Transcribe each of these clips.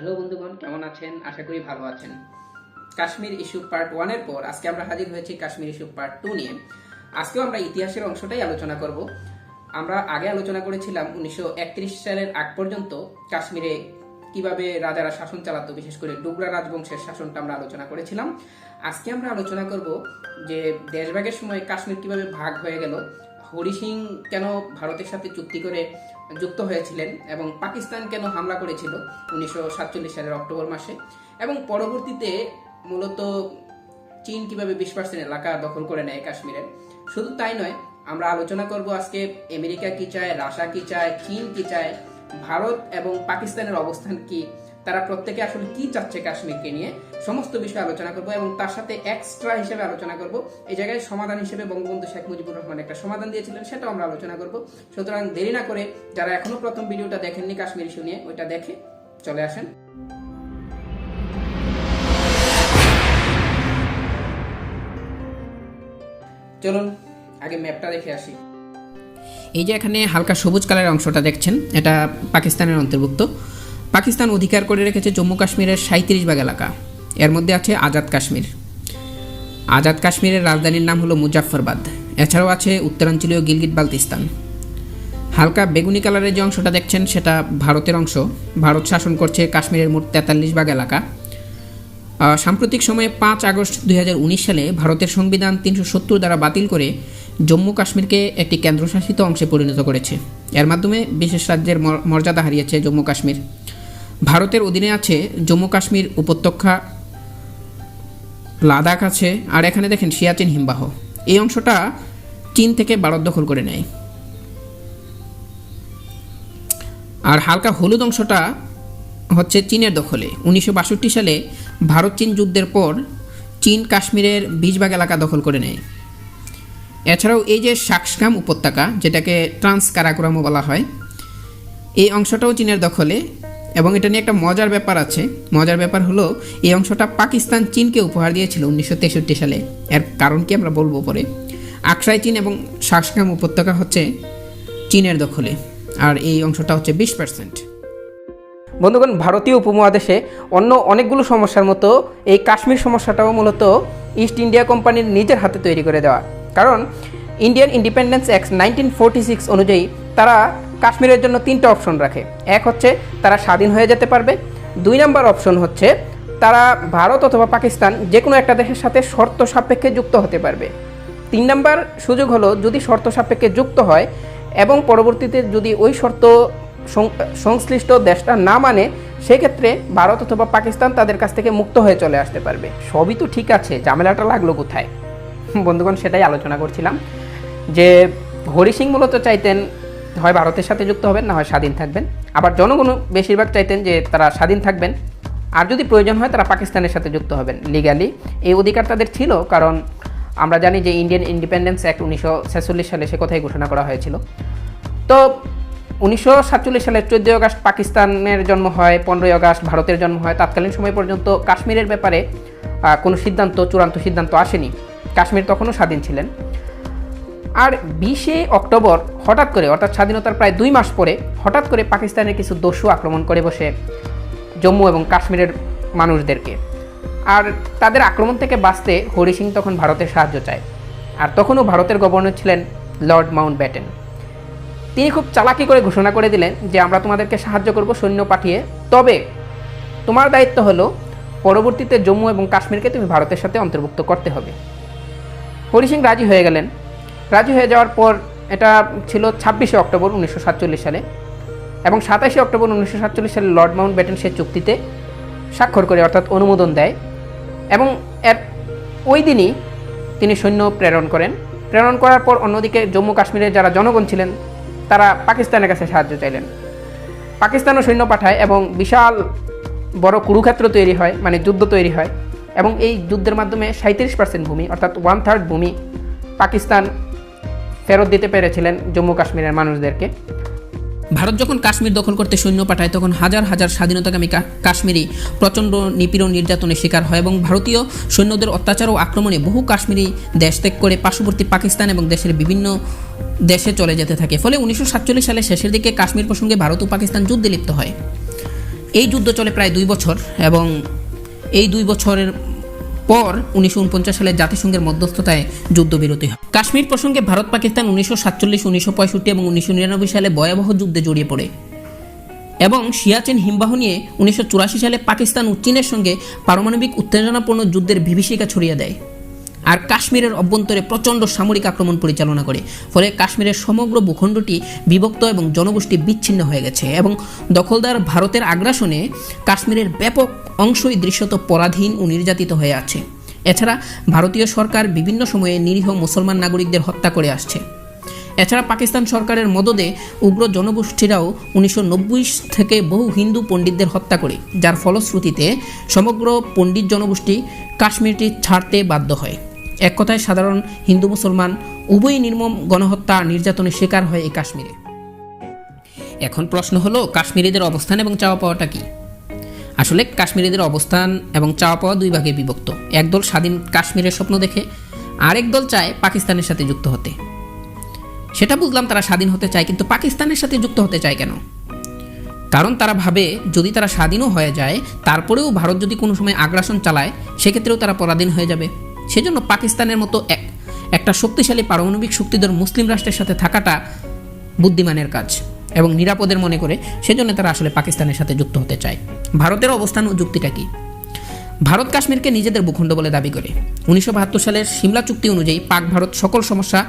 Hello বন্ধুগণ, কেমন আছেন? আশা করি ভালো আছেন। কাশ্মীর ইস্যু পার্ট 1 এর পর আজকে আমরা হাজির হয়েছি কাশ্মীর ইস্যু পার্ট 2 নিয়ে। আজকেও আমরা ইতিহাসের অংশটাই আলোচনা করব। আমরা আগে আলোচনা করেছিলাম 1931 সালের আগ পর্যন্ত কাশ্মীরে কিভাবে রাজারা শাসন চালাতো, বিশেষ করে ডোগরা রাজবংশের শাসনটা আমরা আলোচনা করেছিলাম। আজকে আমরা আলোচনা করব যে দেশভাগের সময় কাশ্মীর কিভাবে ভাগ হয়ে গেল, হরি সিং কেন ভারতের সাথে চুক্তি করে যুক্ত হয়েছিলেন এবং পাকিস্তান কেন হামলা করেছিল 1947 সালের অক্টোবর মাসে, এবং পরবর্তীতে মূলত চীন কিভাবে 20% এলাকা দখল করে নেয় কাশ্মীরের। শুধু তাই নয়, আমরা আলোচনা করব আজকে আমেরিকা কি চায়, রাশিয়া কি চায়, চীন কি চায়, ভারত এবং পাকিস্তানের অবস্থান কি, তারা প্রত্যেকে আসলে কি চাচ্ছে কাশ্মীরকে নিয়ে, সমস্ত বিষয়ে আলোচনা করব। এবং তার সাথে এক্সট্রা হিসেবে আলোচনা করব এই জায়গায় সমাধান হিসেবে বঙ্গবন্ধু শেখ মুজিবুর রহমান একটা সমাধান দিয়েছিলেন, সেটাও আমরা আলোচনা করব। সুতরাং দেরি না করে যারা এখনো প্রথম ভিডিওটা দেখেননি কাশ্মীর ইস্যু নিয়ে, ওইটা দেখে চলে আসেন। চলুন আগে ম্যাপটা দেখে আসি। এই যে এখানে হালকা সবুজ কালারের অংশটা দেখছেন, এটা পাকিস্তানের অন্তর্ভুক্ত। পাকিস্তান অধিকার করে রেখেছে জম্মু কাশ্মীরের 37 ভাগ এলাকা, এর মধ্যে আছে আজাদ কাশ্মীর। আজাদ কাশ্মীরের রাজধানীর নাম হলো মুজাফফরবাদ। এছাড়াও আছে উত্তরাঞ্চলীয় গিলগিট বালতিস্তান। হালকা বেগুনি কালারের যে অংশটা দেখছেন সেটা ভারতের অংশ। ভারত শাসন করছে কাশ্মীরের মোট 43 ভাগ এলাকা। সাম্প্রতিক সময়ে 5 আগস্ট 2019 সালে ভারতের সংবিধান 370 দ্বারা বাতিল করে জম্মু কাশ্মীরকে একটি কেন্দ্রশাসিত অংশে পরিণত করেছে। এর মাধ্যমে বিশেষ রাজ্যের মর্যাদা হারিয়েছে জম্মু কাশ্মীর। ভারতের অধীনে আছে জম্মু কাশ্মীর উপত্যকা, লাদাখ আছে, আর এখানে দেখেন সিয়াচেন হিমবাহ। এই অংশটা চীন থেকে ভারত দখল করে নেয়। আর হালকা হলুদ অংশটা হচ্ছে চীনের দখলে। 1962 সালে ভারত চীন যুদ্ধের পর চীন কাশ্মীরের 20 ভাগ এলাকা দখল করে নেয়। এছাড়াও এই যে সাকসকাম উপত্যকা, যেটাকে ট্রান্স কারাকোরামও বলা হয়, এই অংশটাও চীনের দখলে। এবং এটা নিয়ে একটা মজার ব্যাপার আছে। মজার ব্যাপার হলো এই অংশটা পাকিস্তান চীনকে উপহার দিয়েছিল 1963 সালে। এর কারণ কি আমরা বলবো পরে। আকসাই চীন এবং সাকসকাম উপত্যকা হচ্ছে চীনের দখলে, আর এই অংশটা হচ্ছে 20%। বন্ধুগণ, ভারতীয় উপমহাদেশে অন্য অনেকগুলো সমস্যার মতো এই কাশ্মীর সমস্যাটাও মূলত ইস্ট ইন্ডিয়া কোম্পানির নিজের হাতে তৈরি করে দেওয়া। কারণ ইন্ডিয়ান ইন্ডিপেন্ডেন্স অ্যাক্ট 1946 অনুযায়ী তারা কাশ্মীরের জন্য 3টা অপশন রাখে। এক হচ্ছে তারা স্বাধীন হয়ে যেতে পারবে। 2 নম্বর অপশন হচ্ছে তারা ভারত অথবা পাকিস্তান যে কোনো একটা দেশের সাথে শর্ত সাপেক্ষে যুক্ত হতে পারবে। 3 নম্বর সুযোগ হলো যদি শর্ত সাপেক্ষে যুক্ত হয় এবং পরবর্তীতে যদি ওই শর্ত সংশ্লিষ্ট দেশটা না মানে, সেক্ষেত্রে ভারত অথবা পাকিস্তান তাদের কাছ থেকে মুক্ত হয়ে চলে আসতে পারবে। সবই তো ঠিক আছে, ঝামেলাটা লাগলো কোথায়? বন্ধুগণ, সেটাই আলোচনা করছিলাম যে হরি সিং মূলত চাইতেন হয় ভারতের সাথে যুক্ত হবেন, না হয় স্বাধীন থাকবেন। আবার জনগণ বেশিরভাগ চাইতেন যে তারা স্বাধীন থাকবেন, আর যদি প্রয়োজন হয় তারা পাকিস্তানের সাথে যুক্ত হবেন। লিগালি এই অধিকার তাদের ছিল, কারণ আমরা জানি যে ইন্ডিয়ান ইন্ডিপেন্ডেন্স অ্যাক্ট 1946 সালে সে কথাই ঘোষণা করা হয়েছিল। তো 1947 সালের 14 আগস্ট পাকিস্তানের জন্ম হয়, 15 আগস্ট ভারতের জন্ম হয়। তৎকালীন সময় পর্যন্ত কাশ্মীরের ব্যাপারে কোনো চূড়ান্ত সিদ্ধান্ত আসেনি। কাশ্মীর তখনও স্বাধীন ছিলেন। আর 20 অক্টোবর হঠাৎ করে, অর্থাৎ স্বাধীনতার প্রায় 2 মাস পরে হঠাৎ করে পাকিস্তানের কিছু দস্যু আক্রমণ করে বসে জম্মু এবং কাশ্মীরের মানুষদেরকে। আর তাদের আক্রমণ থেকে বাঁচতে হরি সিং তখন ভারতের সাহায্য চায়। আর তখনও ভারতের গভর্নর ছিলেন লর্ড মাউন্টব্যাটেন। তিনি খুব চালাকি করে ঘোষণা করে দিলেন যে আমরা তোমাদেরকে সাহায্য করব সৈন্য পাঠিয়ে, তবে তোমার দায়িত্ব হলো পরবর্তীতে জম্মু এবং কাশ্মীরকে তুমি ভারতের সাথে অন্তর্ভুক্ত করতে হবে। হরি সিং রাজি হয়ে গেলেন। রাজি হয়ে যাওয়ার পর এটা ছিল 26 অক্টোবর 1947 সালে, এবং 27 অক্টোবর 1947 সালে লর্ড মাউন্টব্যাটেন সে চুক্তিতে স্বাক্ষর করে, অর্থাৎ অনুমোদন দেয়। এবং এর ওই দিনই তিনি সৈন্য প্রেরণ করেন। প্রেরণ করার পর অন্যদিকে জম্মু কাশ্মীরের যারা জনগণ ছিলেন তারা পাকিস্তানের কাছে সাহায্য চাইলেন। পাকিস্তানও সৈন্য পাঠায় এবং বিশাল বড় কুরুক্ষেত্র তৈরি হয়, মানে যুদ্ধ তৈরি হয়। এবং এই যুদ্ধের মাধ্যমে 37% ভূমি, অর্থাৎ 1/3 ভূমি পাকিস্তান ফেরত দিতে পেরেছিলেন জম্মু কাশ্মীরের মানুষদেরকে। ভারত যখন কাশ্মীর দখল করতে সৈন্য পাঠায় তখন হাজার হাজার স্বাধীনতাকামী কাশ্মীরি প্রচণ্ড নিপীড়ন নির্যাতনের শিকার হয়, এবং ভারতীয় সৈন্যদের অত্যাচার ও আক্রমণে বহু কাশ্মীরি দেশ ত্যাগ করে পার্শ্ববর্তী পাকিস্তান এবং দেশের বিভিন্ন দেশে চলে যেতে থাকে। ফলে 1947 সালের শেষের দিকে কাশ্মীর প্রসঙ্গে ভারত ও পাকিস্তান যুদ্ধে লিপ্ত হয়। এই যুদ্ধ চলে প্রায় 2 বছর এবং এই 2 বছরের পর 1949 সালে জাতিসংঘের মধ্যস্থতায় যুদ্ধবিরতি হয়। কাশ্মীর প্রসঙ্গে ভারত পাকিস্তান 1947, 1965 এবং 1999 সালে ভয়াবহ যুদ্ধে জড়িয়ে পড়ে এবং সিয়াচেন হিমবাহ নিয়ে 1984 সালে পাকিস্তান ও চীনের সঙ্গে পারমাণবিক উত্তেজনাপূর্ণ যুদ্ধের বিভীষিকা ছড়িয়ে দেয় আর কাশ্মীরের অভ্যন্তরে প্রচণ্ড সামরিক আক্রমণ পরিচালনা করে। ফলে কাশ্মীরের সমগ্র ভূখণ্ডটি বিভক্ত এবং জনগোষ্ঠী বিচ্ছিন্ন হয়ে গেছে এবং দখলদার ভারতের আগ্রাসনে কাশ্মীরের ব্যাপক অংশই দৃশ্যত পরাধীন ও নির্যাতিত হয়ে আছে। এছাড়া ভারতীয় সরকার বিভিন্ন সময়ে নিরীহ মুসলমান নাগরিকদের হত্যা করে আসছে। এছাড়া পাকিস্তান সরকারের মদদে উগ্র জনগোষ্ঠীরাও 1990 থেকে বহু হিন্দু পণ্ডিতদের হত্যা করে, যার ফলশ্রুতিতে সমগ্র পণ্ডিত জনগোষ্ঠী কাশ্মীরটি ছাড়তে বাধ্য হয়। এক কথায় সাধারণ হিন্দু মুসলমান উভয়ই নির্মম গণহত্যা নির্যাতনের শিকার হয় এই কাশ্মীরে। এখন প্রশ্ন হলো, কাশ্মীরিদের অবস্থান এবং চাওয়া পাওয়াটা কি? আসলে কাশ্মীরিদের অবস্থান এবং চাওয়া পাওয়া 2 ভাগে বিভক্ত। একদল স্বাধীন কাশ্মীরের স্বপ্ন দেখে, আরেক দল চায় পাকিস্তানের সাথে যুক্ত হতে। সেটা বুঝলাম, তারা স্বাধীন হতে চায়, কিন্তু পাকিস্তানের সাথে যুক্ত হতে চায় কেন? কারণ তারা ভাবে যদি তারা স্বাধীনও হয়ে যায় তারপরেও ভারত যদি কোনো সময় আগ্রাসন চালায় সেক্ষেত্রেও তারা পরাধীন হয়ে যাবে। সেজন্য পাকিস্তানের মতো একটা শক্তিশালী পারমাণবিক শক্তিধর মুসলিম রাষ্ট্রের সাথে থাকাটা বুদ্ধিমানের কাজ এবং নিরাপদের মনে করে সেজন্য তারা আসলে পাকিস্তানের সাথে যুক্ত হতে চায়। ভারতের অবস্থান ও যুক্তিটা কি? ভারত কাশ্মীরকে নিজেদের ভূখণ্ড বলে দাবি করে। 1972 সালের সিমলা চুক্তি অনুযায়ী পাক ভারত সকল সমস্যা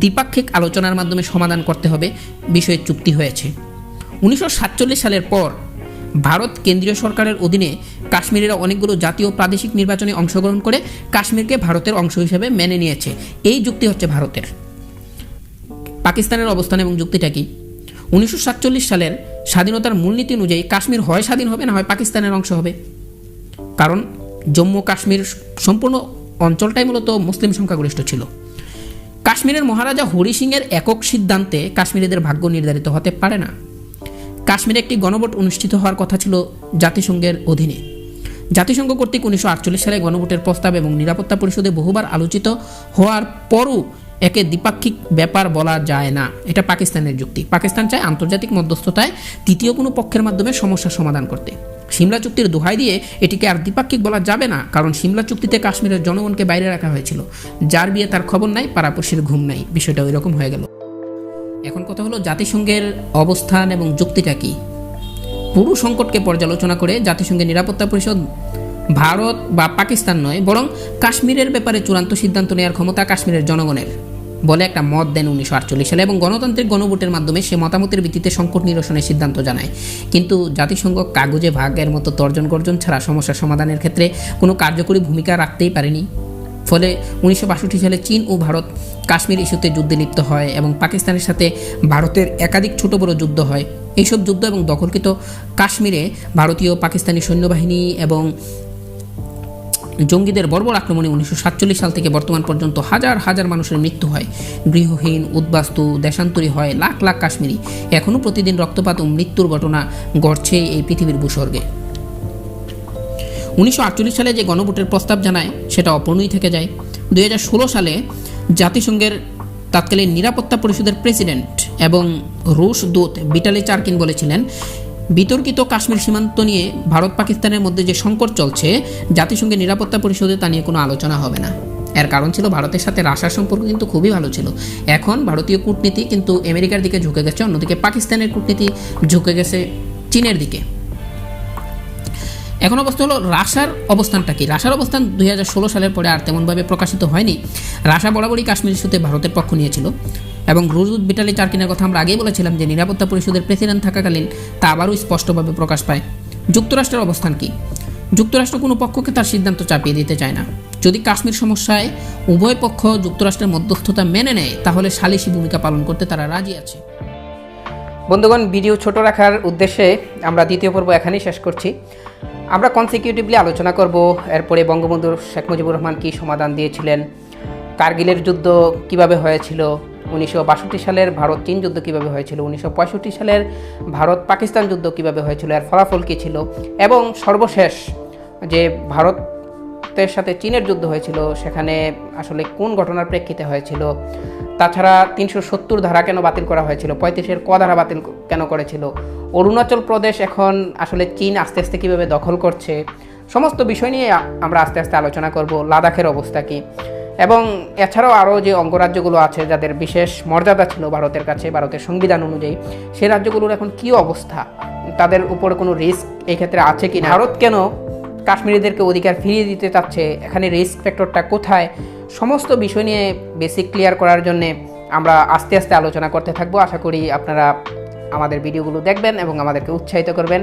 দ্বিপাক্ষিক আলোচনার মাধ্যমে সমাধান করতে হবে বিষয়ে চুক্তি হয়েছে। 1947 সালের পর ভারত কেন্দ্রীয় সরকারের অধীনে কাশ্মীরের অনেকগুলো জাতীয় প্রাদেশিক নির্বাচনে অংশগ্রহণ করে কাশ্মীরকে ভারতের অংশ হিসেবে মেনে নিয়েছে। এই যুক্তি হচ্ছে ভারতের। পাকিস্তানের অবস্থান এবং যুক্তিটা কি? 1947 সালের স্বাধীনতার মূলনীতি অনুযায়ী কাশ্মীর হয় স্বাধীন হবে, না হয় পাকিস্তানের অংশ হবে। কারণ জম্মু কাশ্মীর সম্পূর্ণ অঞ্চলটাই মূলত মুসলিম সংখ্যাগরিষ্ঠ ছিল। কাশ্মীরের মহারাজা হরি সিংয়ের একক সিদ্ধান্তে কাশ্মীরিদের ভাগ্য নির্ধারিত হতে পারে না। কাশ্মীরে একটি গণভোট অনুষ্ঠিত হওয়ার কথা ছিল জাতিসংঘের অধীনে। জাতিসংঘ কর্তৃক 1948 সালে গণভোটের প্রস্তাব এবং নিরাপত্তা পরিষদে বহুবার আলোচিত হওয়ার পরও একে দ্বিপাক্ষিক ব্যাপার বলা যায় না। এটা পাকিস্তানের যুক্তি। পাকিস্তান চায় আন্তর্জাতিক মধ্যস্থতায় তৃতীয় কোনো পক্ষের মাধ্যমে সমস্যার সমাধান করতে। সিমলা চুক্তির দোহাই দিয়ে এটিকে আর দ্বিপাক্ষিক বলা যাবে না, কারণ সিমলা চুক্তিতে কাশ্মীরের জনগণকে বাইরে রাখা হয়েছিল। যার বিয়ে তার খবর নাই, পাড়াপড়শির ঘুম নাই, বিষয়টা ওই রকম হয়ে গেল। এখন কথা হলো জাতিসংঘের অবস্থান এবং যুক্তিটা কি? পুরো সংকটকে পর্যালোচনা করে জাতিসংঘের নিরাপত্তা পরিষদ ভারত বা পাকিস্তান নয়, বরং কাশ্মীরের ব্যাপারে চূড়ান্ত সিদ্ধান্ত নেওয়ার ক্ষমতা কাশ্মীরের জনগণের বলে একটা মত দেন 1948 সালে এবং গণতান্ত্রিক গণভোটের মাধ্যমে সে মতামতের ভিত্তিতে সংকট নিরসনের সিদ্ধান্ত জানায়। কিন্তু জাতিসংঘ কাগজে ভাগের মতো তর্জন গর্জন ছাড়া সমস্যা সমাধানের ক্ষেত্রে কোনো কার্যকরী ভূমিকা রাখতেই পারেনি। ফলে 1962 সালে চীন ও ভারত কাশ্মীর ইস্যুতে যুদ্ধে লিপ্ত হয় এবং পাকিস্তানের সাথে ভারতের একাধিক ছোট বড় যুদ্ধ হয়। এইসব যুদ্ধ এবং দখলকৃত কাশ্মীরে ভারতীয় পাকিস্তানি সৈন্যবাহিনী এবং জঙ্গিদের বর্বর আক্রমণে 1947 সাল থেকে বর্তমান পর্যন্ত হাজার হাজার মানুষের মৃত্যু হয়, গৃহহীন, উদ্বাস্তু, দেশান্তরী হয় লাখ লাখ কাশ্মীরি। এখনও প্রতিদিন রক্তপাত ও মৃত্যুর ঘটনা ঘটছে এই পৃথিবীর ভূস্বর্গে। 1948 সালে যে গণভোটের প্রস্তাব জানায় সেটা অপূর্ণই থেকে যায়। 2016 সালে জাতিসংঘের তৎকালীন নিরাপত্তা পরিষদের প্রেসিডেন্ট এবং রুশ দূত ভিটালি চারকিন বলেছিলেন, বিতর্কিত কাশ্মীর সীমান্ত নিয়ে ভারত পাকিস্তানের মধ্যে যে সংকট চলছে জাতিসংঘের নিরাপত্তা পরিষদে তা নিয়ে কোনো আলোচনা হবে না। এর কারণ ছিল ভারতের সাথে রাশিয়ার সম্পর্ক কিন্তু খুবই ভালো ছিল। এখন ভারতীয় কূটনীতি কিন্তু আমেরিকার দিকে ঝুঁকে গেছে, অন্যদিকে পাকিস্তানের কূটনীতি ঝুঁকে গেছে চীনের দিকে। এখন অবস্থা হলো রাশিয়ার অবস্থানটা কি? রাশিয়ার অবস্থান 2016 সালের পরে আর তেমনভাবে প্রকাশিত হয়নি। রাশিয়া বরাবরই কাশ্মীর ইস্যুতে ভারতের পক্ষ নিয়েছিল এবং রুশ দূত ভিটালি চারকিনের কথা আমরা আগেই বলেছিলাম যে নিরাপত্তা পরিষদের প্রেসিডেন্ট থাকাকালীন তা আবারও স্পষ্টভাবে প্রকাশ পায়। যুক্তরাষ্ট্রের অবস্থান কি? যুক্তরাষ্ট্র কোনো পক্ষকে তার সিদ্ধান্ত চাপিয়ে দিতে চায় না। যদি কাশ্মীর সমস্যায় উভয় পক্ষ যুক্তরাষ্ট্রের মধ্যস্থতা মেনে নেয় তাহলে সালিসি ভূমিকা পালন করতে তারা রাজি আছে। বন্ধুগণ, ভিডিও ছোট রাখার উদ্দেশ্যে আমরা দ্বিতীয় পর্ব এখানেই শেষ করছি। আমরা কনসিকিউটিভলি আলোচনা করব এরপরে বঙ্গবন্ধু শেখ মুজিবুর রহমান কী সমাধান দিয়েছিলেন, কার্গিলের যুদ্ধ কিভাবে হয়েছিল, 1962 সালের ভারত চীন যুদ্ধ কীভাবে হয়েছিল, 1965 সালের ভারত পাকিস্তান যুদ্ধ কীভাবে হয়েছিল, এর ফলাফল কী ছিল, এবং সর্বশেষ যে ভারত ভারতের সাথে চীনের যুদ্ধ হয়েছিল সেখানে আসলে কোন ঘটনার প্রেক্ষিতে হয়েছিল, তাছাড়া 370 ধারা কেন বাতিল করা হয়েছিল, 35-এর ক ধারা বাতিল কেন করেছিল, অরুণাচল প্রদেশ এখন আসলে চীন আস্তে আস্তে কীভাবে দখল করছে, সমস্ত বিষয় নিয়ে আমরা আস্তে আস্তে আলোচনা করব। লাদাখের অবস্থা কী, এবং এছাড়াও আরও যে অঙ্গরাজ্যগুলো আছে যাদের বিশেষ মর্যাদা ছিল ভারতের কাছে ভারতের সংবিধান অনুযায়ী, সেই রাজ্যগুলোর এখন কী অবস্থা, তাদের উপরে কোনো রিস্ক এই ক্ষেত্রে আছে কি না, ভারত কেন কাশ্মীরিদেরকে অধিকার ফিরিয়ে দিতে চাচ্ছে, এখানে রিস্ক ফ্যাক্টরটা কোথায়, সমস্ত বিষয় নিয়ে বেসিক ক্লিয়ার করার জন্যে আমরা আস্তে আস্তে আলোচনা করতে থাকবো। আশা করি আপনারা আমাদের ভিডিওগুলো দেখবেন এবং আমাদেরকে উৎসাহিত করবেন।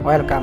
ওয়েলকাম।